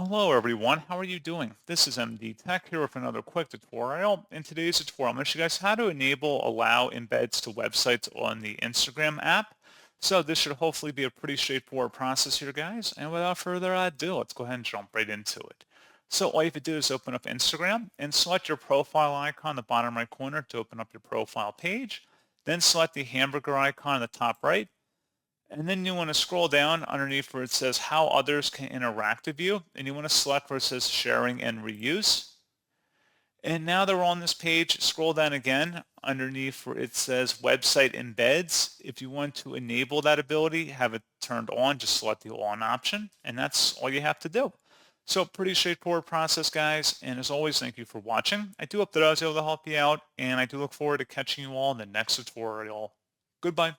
Hello everyone, how are you doing? This is MD Tech here with another quick tutorial. In today's tutorial, I'm going to show you guys how to allow embeds to websites on the Instagram app. So this should hopefully be a pretty straightforward process here, guys. And without further ado, let's go ahead and jump right into it. So all you have to do is open up Instagram and select your profile icon in the bottom right corner to open up your profile page. Then select the hamburger icon in the top right, and then you want to scroll down underneath where it says how others can interact with you. And you want to select where it says sharing and reuse. And now that we're on this page, scroll down again underneath where it says website embeds. If you want to enable that ability, have it turned on, just select the on option. And that's all you have to do. So pretty straightforward process, guys. And as always, thank you for watching. I do hope that I was able to help you out. And I do look forward to catching you all in the next tutorial. Goodbye.